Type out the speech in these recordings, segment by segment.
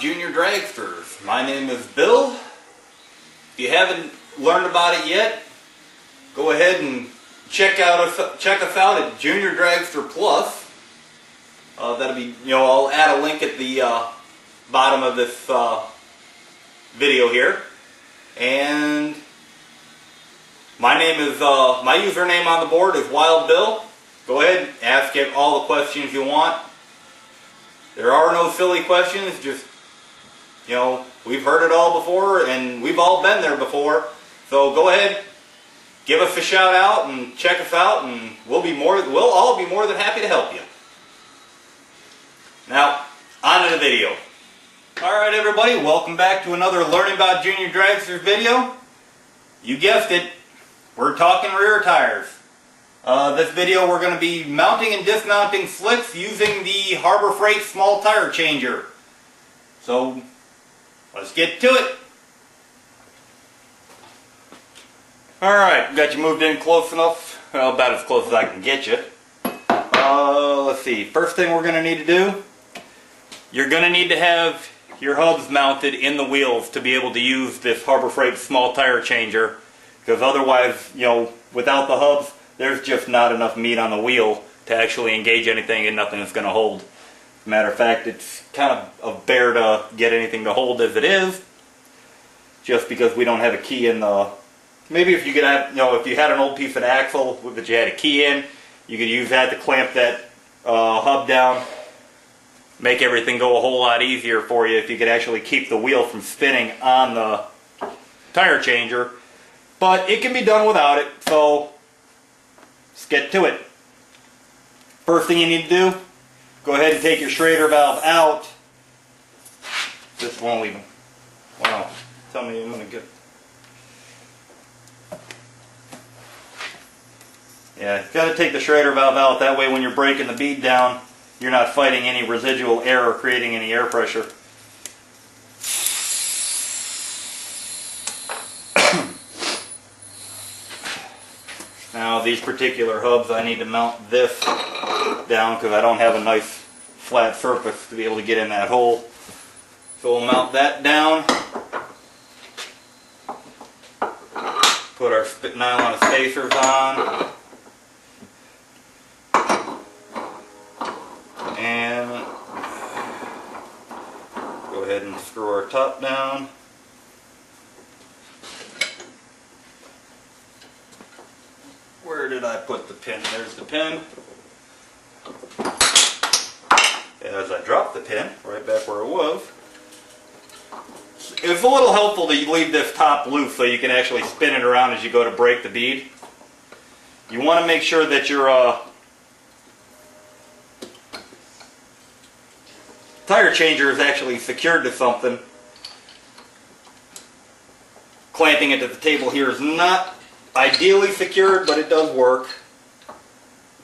about Junior Dragsters. My name is Bill. If you haven't learned about it yet, go ahead and check us out at Junior Dragster Plus. That'll be, I'll add a link at the bottom of this video here. And my username on the board is Wild Bill. Go ahead and ask it all the questions you want. There are no silly questions, just, we've heard it all before and we've all been there before. So go ahead, give us a shout out and check us out, and we'll all be more than happy to help you. Now, on to the video. Alright everybody, welcome back to another Learning About Junior Dragsters video. You guessed it, we're talking rear tires. This video we're going to be mounting and dismounting slicks using the Harbor Freight small tire changer. So, let's get to it. Alright, got you moved in close enough. Well, about as close as I can get you. Let's see, first thing we're going to need to do, you're going to need to have your hubs mounted in the wheels to be able to use this Harbor Freight small tire changer. Because otherwise, without the hubs, there's just not enough meat on the wheel to actually engage anything, and nothing is going to hold. As a matter of fact, it's kind of a bear to get anything to hold as it is, just because we don't have a key in the... Maybe if you could have, if you had an old piece of axle that you had a key in, you could use that to clamp that hub down, make everything go a whole lot easier for you if you could actually keep the wheel from spinning on the tire changer. But it can be done without it, so let's get to it. First thing you need to do, go ahead and take your Schrader valve out. This won't even. Wow. Tell me I'm going to get... Yeah, you've got to take the Schrader valve out. That way when you're breaking the bead down, you're not fighting any residual air or creating any air pressure. Now these particular hubs, I need to mount this down because I don't have a nice flat surface to be able to get in that hole. So we'll mount that down. Put our nylon spacers on. And go ahead and screw our top down. Where did I put the pin? There's the pin. As I drop the pin, right back where it was. It's a little helpful to leave this top loose so you can actually spin it around as you go to break the bead. You want to make sure that your tire changer is actually secured to something. Clamping it to the table here is not ideally secured, but it does work.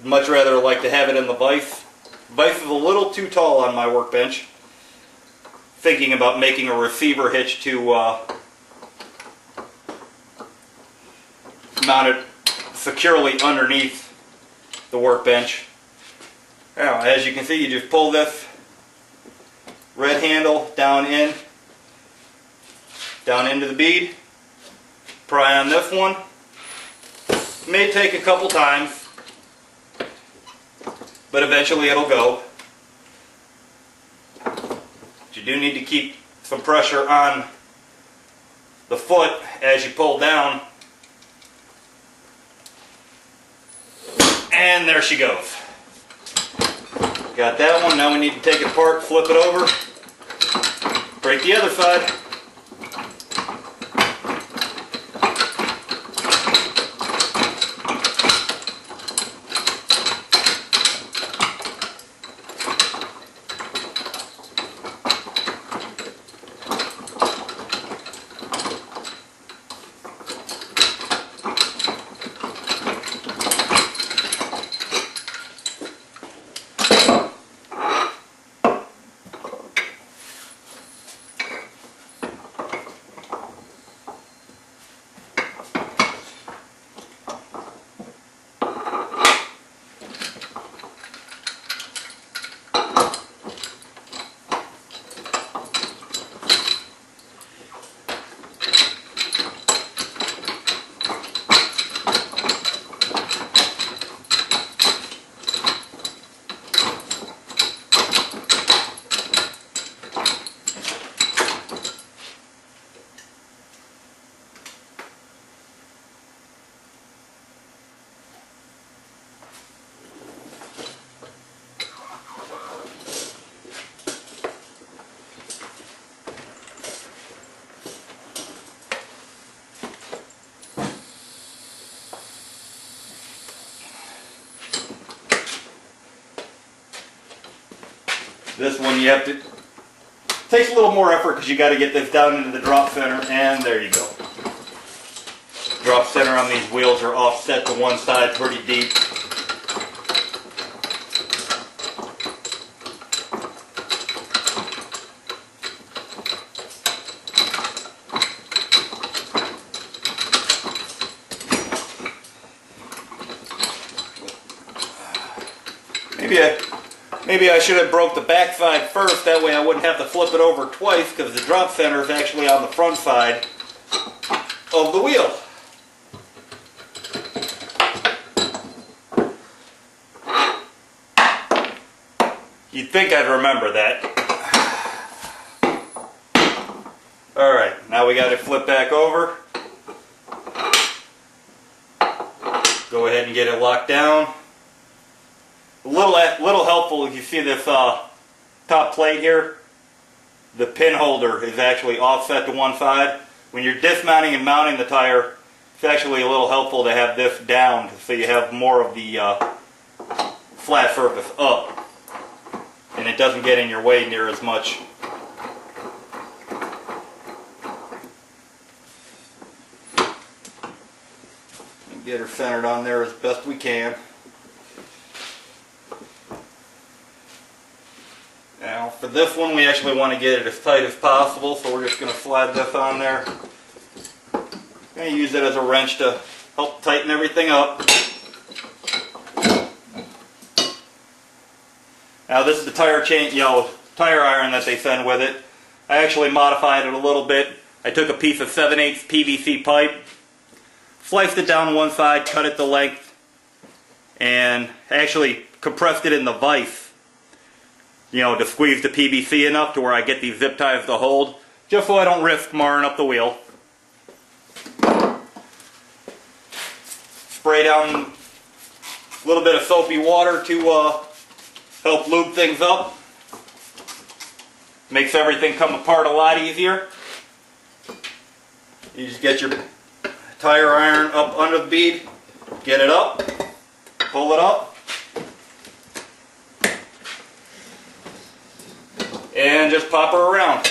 I'd much rather like to have it in the vise. The vise is a little too tall on my workbench. Thinking about making a receiver hitch to mount it securely underneath the workbench. Now, as you can see, you just pull this red handle down into the bead. Pry on this one. It may take a couple times, but eventually it'll go. But you do need to keep some pressure on the foot as you pull down. And there she goes. Got that one. Now we need to take it apart, flip it over, break the other side. This one you have to, takes a little more effort because you got to get this down into the drop center, and there you go. Drop center on these wheels are offset to one side pretty deep. Maybe I should have broke the back side first, that way I wouldn't have to flip it over twice, because the drop center is actually on the front side of the wheel. You'd think I'd remember that. Alright, now we got it flipped back over. Go ahead and get it locked down. A little helpful if you see this top plate here. The pin holder is actually offset to one side. When you're dismounting and mounting the tire, it's actually a little helpful to have this down so you have more of the flat surface up, and it doesn't get in your way near as much. Get her centered on there as best we can. Now for this one, we actually want to get it as tight as possible, so we're just going to slide this on there. Going to use it as a wrench to help tighten everything up. Now this is the tire iron that they send with it. I actually modified it a little bit. I took a piece of 7/8 PVC pipe, sliced it down one side, cut it to length, and actually compressed it in the vise. To squeeze the PVC enough to where I get these zip ties to hold, just so I don't risk marring up the wheel. Spray down a little bit of soapy water to help lube things up. Makes everything come apart a lot easier. You just get your tire iron up under the bead, get it up, pull it up, and just pop her around.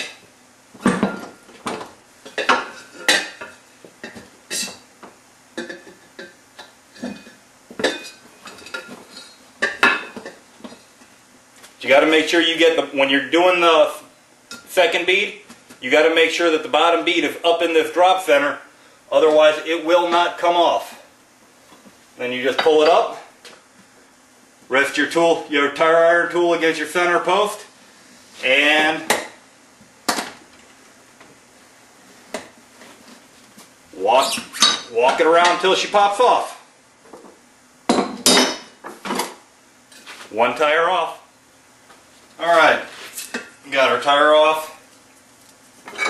You got to make sure you get when you're doing the second bead, you got to make sure that the bottom bead is up in this drop center, otherwise it will not come off. Then you just pull it up, rest your tire iron tool against your center post, and walk it around until she pops off. One tire off. Alright, got our tire off.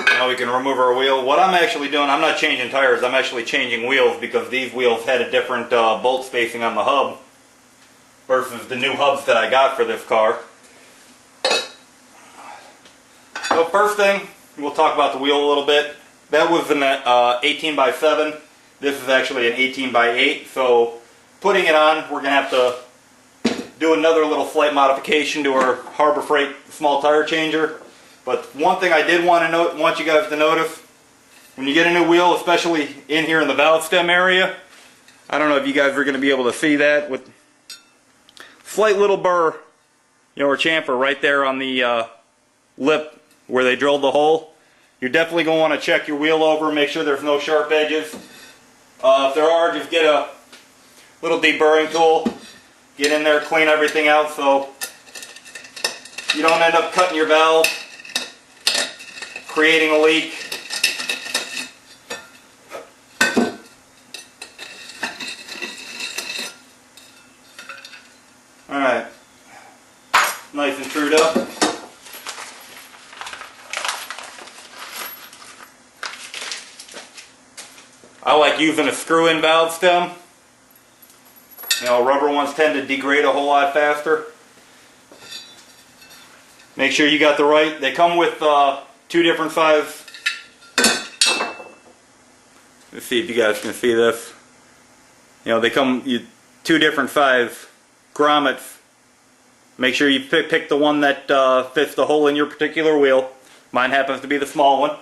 Now we can remove our wheel. What I'm actually doing, I'm not changing tires, I'm actually changing wheels, because these wheels had a different bolt spacing on the hub versus the new hubs that I got for this car. So first thing, we'll talk about the wheel a little bit. That was an 18x7. This is actually an 18x8. So putting it on, we're going to have to do another little slight modification to our Harbor Freight small tire changer. But one thing I did want you guys to notice, when you get a new wheel, especially in here in the valve stem area, I don't know if you guys are going to be able to see that, with slight little burr, or chamfer right there on the lip where they drilled the hole. You're definitely going to want to check your wheel over, make sure there's no sharp edges. If there are, just get a little deburring tool, get in there, clean everything out so you don't end up cutting your valve, creating a leak. Alright, nice and screwed up. I like using a screw-in valve stem. Rubber ones tend to degrade a whole lot faster. Make sure you got the right. They come with two different size. Let's see if you guys can see this. They come two different size grommets Make sure you pick the one that fits the hole in your particular wheel. Mine happens to be the small one.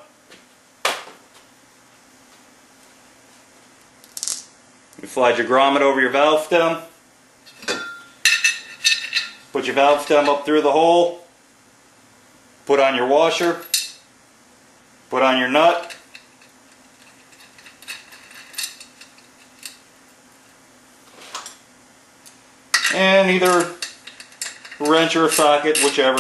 You slide your grommet over your valve stem. Put your valve stem up through the hole. Put on your washer. Put on your nut. And either a wrench or a socket, whichever.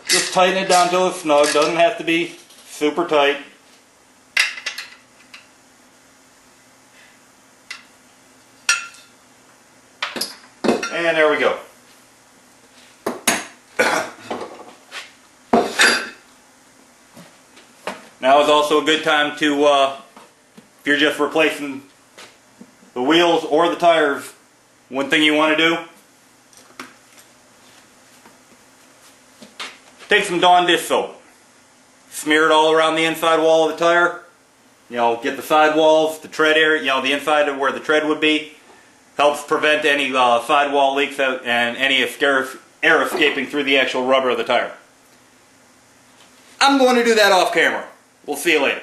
Just tighten it down till it's snug. Doesn't have to be super tight. And there we go. Now is also a good time to, if you're just replacing the wheels or the tires, one thing you want to do, take some Dawn dish soap, smear it all around the inside wall of the tire. You know, get the sidewalls, the tread area, you know, the inside of where the tread would be. Helps prevent any sidewall leaks out and any air escaping through the actual rubber of the tire. I'm going to do that off camera. We'll see you later.